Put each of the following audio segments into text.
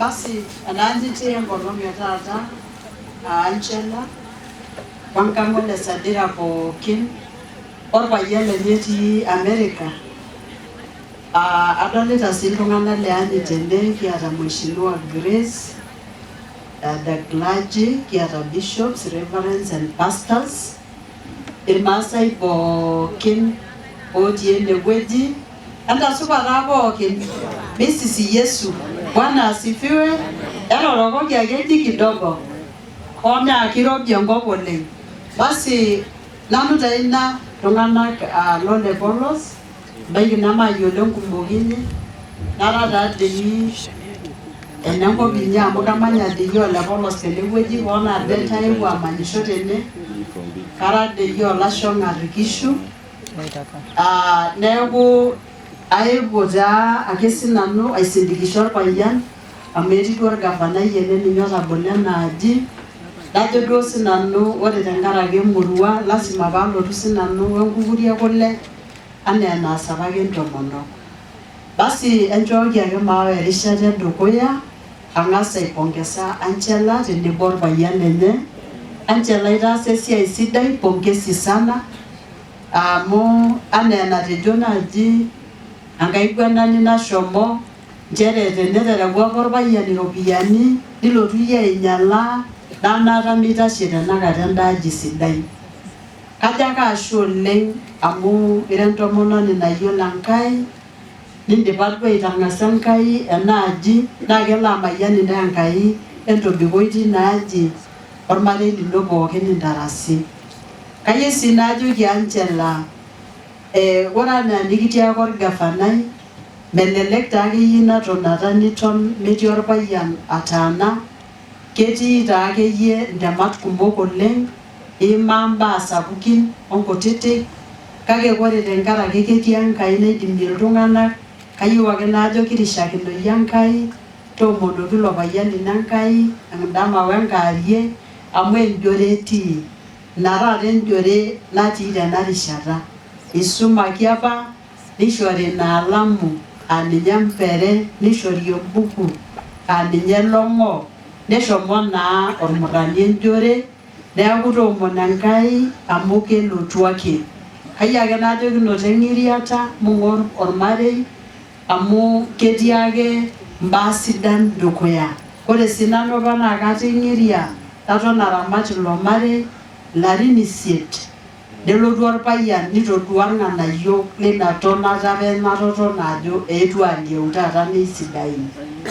Basi anaanzitia ngolong ya tata Angela Wankangole Sadira Pokin Orba yele nyeti America adolita siltung'ana leani tende kiata Mheshimiwa Grace the clergy kiata bishops, reverends and pastors irmaasai pookin otii enewueji entasupata pookin misisi Yesu Bwana asifiwe erorokoki ake kidogo ona kirobi enkop oleng basi nanu taa ina tung'anak lole polos baiki namayiolo nkumokini nara taadii enenkop inyi amu kamanya dii ole polos tenewueji ona adetaepuo amanyisho tene kara dii olashong'ar Kishu neeku aepuo taa ake sinanu aisindikisha orpayian amu etii duo orgavanai ene ninye otabolo enaaji najo duo sinanu ore tenkaraki emurua lasima paalotu sinanu wenkukuri ekule anaa enaas apake intomonok basi enchooki ake maawa erishata edukuya ang'as aipongesa Angela tenebo orpayian lenye Angela itaasa esiai sidai pongesi sana amu anaa enatejo naaji enkaiguanani nashomo nchere teneterewua apa orpayian iropiyiani nilotu iyie ainyala naata mitashe tenakata endaaji sidai kajo ake ashe oleng amu ira entomononi nayiolo Enkai nindipa duo aitang'asa Enkai enaaji naa kelo amayian ina Enkai entobikoi tinaaji ormarei lino pookin intarasi kayieu sii naajoki Angela ore enaa nikitiaka orgavanai melelek taakeyie ina tonata niton metii orpayian ataana ketii taakeyie ntemat kumok oleng imaa mbaa sapukin onkutitik kake ore tenkaraki ketii Enkai naidimie iltung'anak kayieu ake naajo kirishakinoi Enkai toomonoki ilo payian lino Enkai endama wenkaarie amu enjore etii ina taata enjore natii tena rishata isumaki apa nishori ina alamu ninye mpere nishori embuku ninye long'o neshomo naa ormurani enjore neeku toomono Enkai amu kelotu ake kayieu ake naajoki noto eng'iriata mung'or ormarei amu ketii ake mbaa sidan dukuya ore sii nanu apa naa kating'iria naton aramat ilo marei ilarin 8 nelotu orpayian nitodua irng'anayiok lina tonata apa enatotona ajo eetuo alieu taata neisidain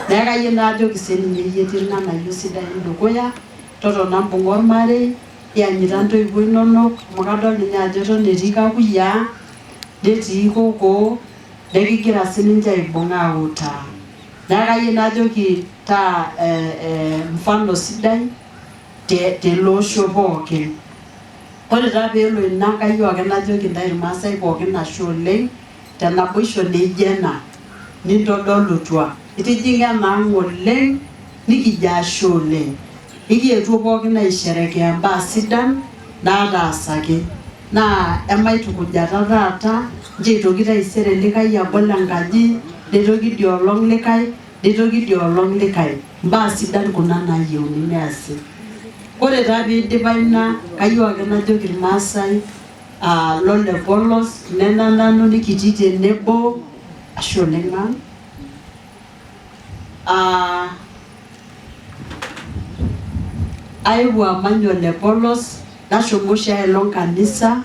neeku kayieu naajoki sininye iyie etii irng'anayio sidain dukuya totona mbung'a ormarei ianyita ntoiwuo inonok amu kadol ninye ajo eton etii kakuyiaa netii kokoo nekigira sininche aibung'a autaa neeku kayieu naajoki taa mfano sidai tele osho pookin ore taa peelo ina kayieu ake najoki ntae irmaasai pookin ashe oleng tenaboisho naijo ena nintodolutua itijing'a enaang' oleng nikijo ashe oleng ikietuo pookin aisherekea mbaa sidan naataasaki naa emaitukujata taata nche aitoki taisere likae abol enkaji neitoki idiolong' likae neitoki idiolong' likae mbaa sidan kuna naayieuni neesi ore taa piidipa ina kayieu ake najoki irmaasai lole polos nena nanu nikitii tenebo ashe oleng ma'am aewuo amany ole polos nashomo oshi aelong' kanisa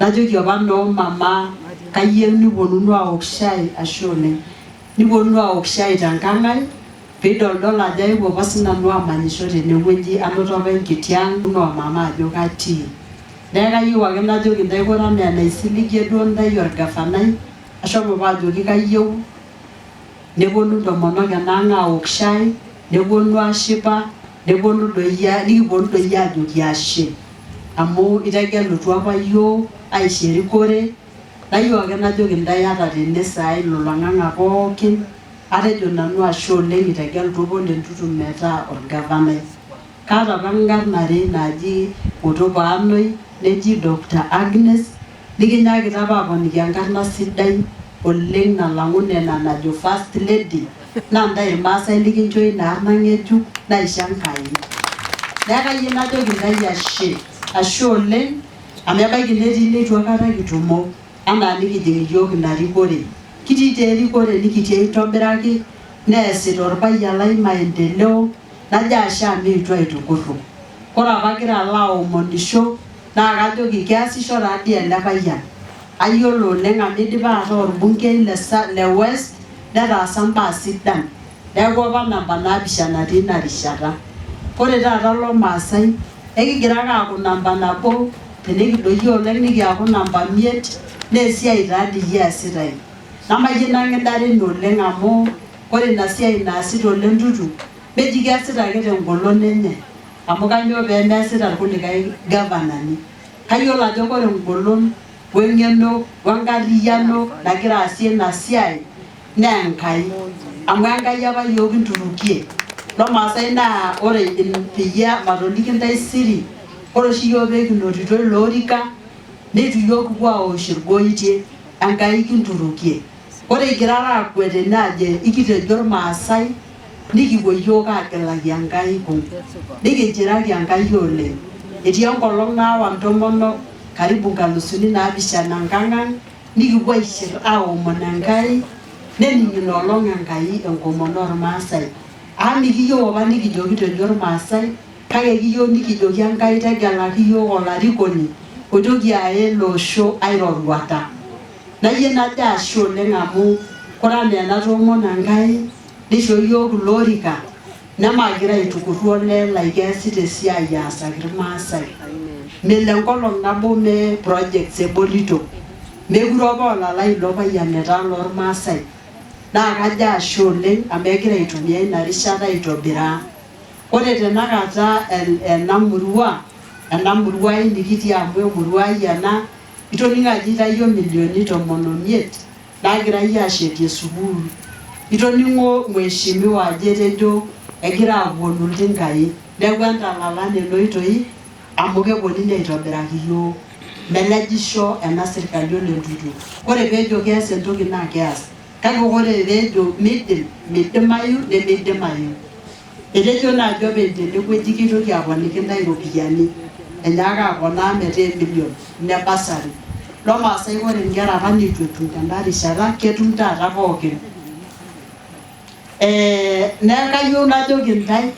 najoki apa noo mama kayieu niponunu aok shai ashe oleng niponunu aok shai tenkang' ai piidoldol ajo aewuo apa sinanu amanyisho tenewueji anoto apa enkiti ang' noo mama ajo katii neeku kayieu ake najoki ntae ore enaa enaisiligie duo ntae orgavanai ashomo apa ajoki kayieu neponu ntomonok enaang' aok shai neponu ashipa neponu nikiponu doi ajoki ashe amu itegelutua apa yiok aisho erikore nayieu ake najoki ntae ata tene saai lolong'ang'a pookin atejo nanu ashe oleng itegelutua apa Lentutu metaa orgavanai kaata apa nkarn are naaji Otopaanoi neji Dr. Agnes nikinyakita apa aponiki enkarna sidai oleng nalang'u nena najo First Lady nanda irmaasai likincho ina arna ng'ejuk naisho Enkai. Neeku ayie najoki Enkai ashe oleng amu ebaiki netii neitu aikata kitumo anaa nikijing iyiok ina rikore. Kitii taa erikore nikitii aitobiraki neesita orpayian lai maendeleo najo ashe amu eitu aitukurru. Ore apa agira alo aomonisho naa kajoki keasisho taadii ele payian. Ayiolo oleng amu idipa ataa orbungei le West netaasa mbaa sidan. Neeku apa namba 7 tina rishata. Ore taata lomaasai ekigira ake aaku namba 1 tenikidoyio oleng nikiaku namba 5 naa esiai taadii kiasitai. Namayieu nang'idare oleng amu ore ina siai naasita oleng Tutu meji keasita ake tengolon enye amu kanyoo peemeesita irkulikae gavanani. Kayiolo ajo ore engolon weng'eno wenkarriyiano nagira aasie ina siai naa Enkai. Amu Enkai apa yiok kinturukie. Lomaasai naa ore peyie matoliki ntaisiri ore oshi yiok peekinotito ilo orika neitu yiok kipuo awosh irgoitie Enkai kinturukie. Ore kigira aakwet ene ajo ikitejo irmaasai nikipuo yiok aagilaki Enkai kung. Nikinchiraki Enkai oleng. Etii enkolong naawa ntomonok karibu 7,000 nkang'ang nikipuo aishir aomon Enkai nening ina olong Enkai enkomono ormaasai. Amu mikiyieu apa nikijoki tejo irmaasai kake kiyieu nikijoki Enkai tegelaki yiok olarikoni oitoki aya ele osho airoruata. Nayieu najo ashe oleng amu ore enaa enatoomono Enkai nishoo yiok ilo orika nemagira aitukurru olee lai keesita esiai aasaki irmaasai. Melo enkolong nabo mee projects ebolito. Mekure apa olalai ilo payian etaa lormaasai. Naa kajo ashe oleng amu egira aitumia ina rishata aitobiraa. Ore tenakata ena murua ai nikitii amu emurua ai ena itoning'o ajo itayio milioni 15 naagirai aashetie sukuul. Itoning'o mheshimiwa ajo etejo egira apuonu iltinkai. Neeku entalala nena oitoi amu kepuo ninye aitobiraki yiok. Melejisho ena sirkali ole Tutu. Ore peejo keas entoki naa keas. Kake ore peejo midimayu nemeidimayu. Etejo naajo openy tenewueji kitoki aponiki ntae iropiyiani. Enyaaka aponaa metaa emilion ine basari. Lomaasai ore nkera apa neitu etum tenda rishata ketum taata pookin. Neeku kayieu najoki ntae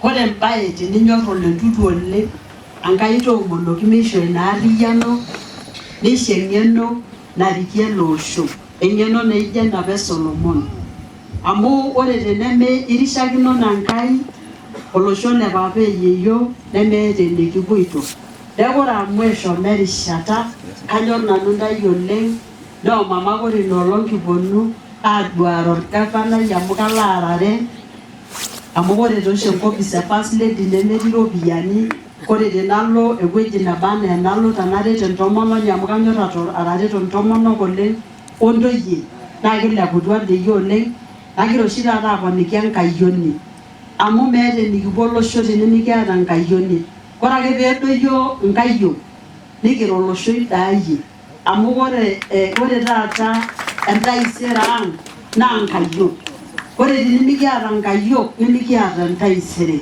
ore embae teninyor ole Tutu oleng Enkai toomonoki meisho ina arriyiano neisho eng'eno narikie ele osho. Eng'eno naijo enapa e Solomon. Amu ore teneme irishakino Enkai olosho le papa eyeyio nemeeta enekipuoito. Neeku ore amu eshomo erishata kanyor nanu ntae oleng noo mama ore ina olong kiponu aaduare orgavanai amu kalo aarare amu ore tooshi enkopis e first lady nemetii iropiyiani. Ore tenalo ewueji neba anaa enalo tenaret entomononi amu kanyor atareto intomonok oleng ontoyie naa kileputua doi oleng. Nagira oshi taata aponiki enkayioni amu meeta enikipuo olosho tenemikiata enkayioni. Ore ake peedoyio inkayiok nikiro olosho idaayie amu ore taata entaisere ang naa nkayiok. Ore tenimikiata nkayiok nimikiata entaisere.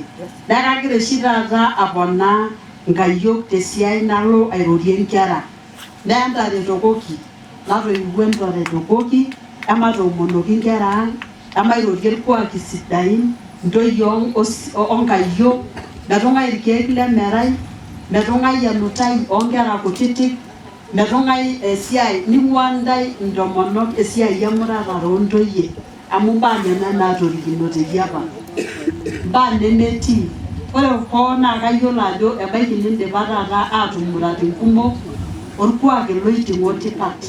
Neeku kagira oshi taata aponaa nkayiok tesiai nalo airorie nkera. Nentaretokoki natoiwuo entaretokoki ematoomonoki nkera ang emairorie irkuaki sidain ntoyie onkayiok metung'ai irkeek lemerai metung'ai enutai oonkera kutitik metung'ai esiai ning'ua ntae intomonok esiai emuratare oontoyie amu mbaa nena naatorikinote apa. Mbaa nemetii. Ore hoo naa kayiolo ajo ebaiki nindipa taata aatumurat inkumok orkuak loiting'o tipat.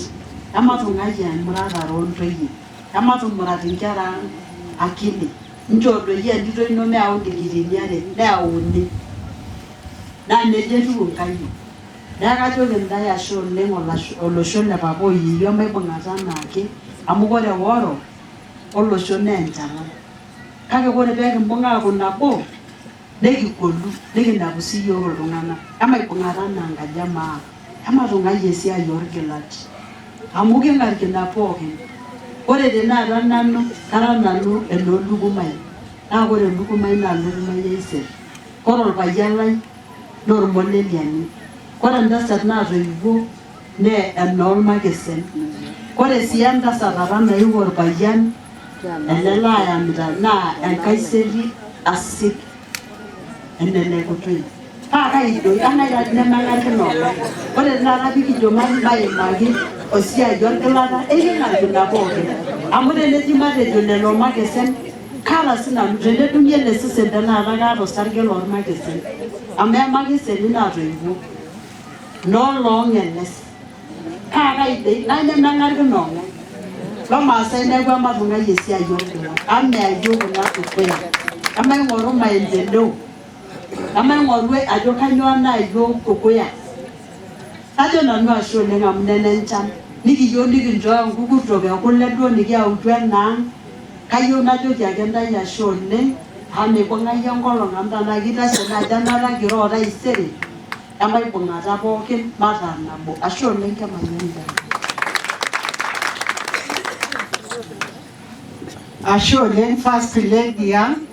Ematung'ai emuratare oontoyie. Ematumurat inkera akili. Nchoo doi entito ino meyau ndigiriini are neyauni. Naa nejia etiu inkayiok. Neeku kajoki ntae ashe oleng olosho le papa oyeyio maibung'ata anaake amu ore eworo olosho naa enchalan. Kake ore peekimbung'a aaku nabo nekigolu nikinepu sii yiok iltung'anak. Emaibung'ata anaa enkaji emaa. Ematung'ai esiai orgilat amu king'arikino pookin. Ore tenakata nanu kara nanu enolukumai naa ore olukumai naa lukumai eisir. Ore orpayian lai naa ormoleliani. Ore entasat naatoiwuo naa enoormakesen. Ore sii entasat apa naiu orpayian ele layamita naa enkaiseri asik enelekutoi. Paa kaidoi enai nemengarikino. Ore taata pikijo maimaki esiai orgilata ekingarikino pookin. Amu teneji matejo lelo makesen kaata sinanu tenedung'i ele sesen tenakata kaata osarge lormakesen. Amu emakeseni naatoiwuo noolong'eles. Paa kaidoi enai nemengarikino. Lomaasai neeku ematung'ai esiai orgila. Amea yiok kuna dukuya. Emaing'oru maendeleo. Emaing'oru ajo kanyioo naayiok dukuya. Ajo nanu ashe oleng amu nena enchan. Nikiyieu nikinchooyo nkukurtok ekule duo nikiyautua enaang. Kayieu najoki ake ntae ashe oleng amu meibung'aki enkolong amu tenaa kitashe naaji enara kiroo taisere emaibung'ata pookin mataa nabo. Ashe oleng Kemanyanyika. Ashe oleng First Lady ang'.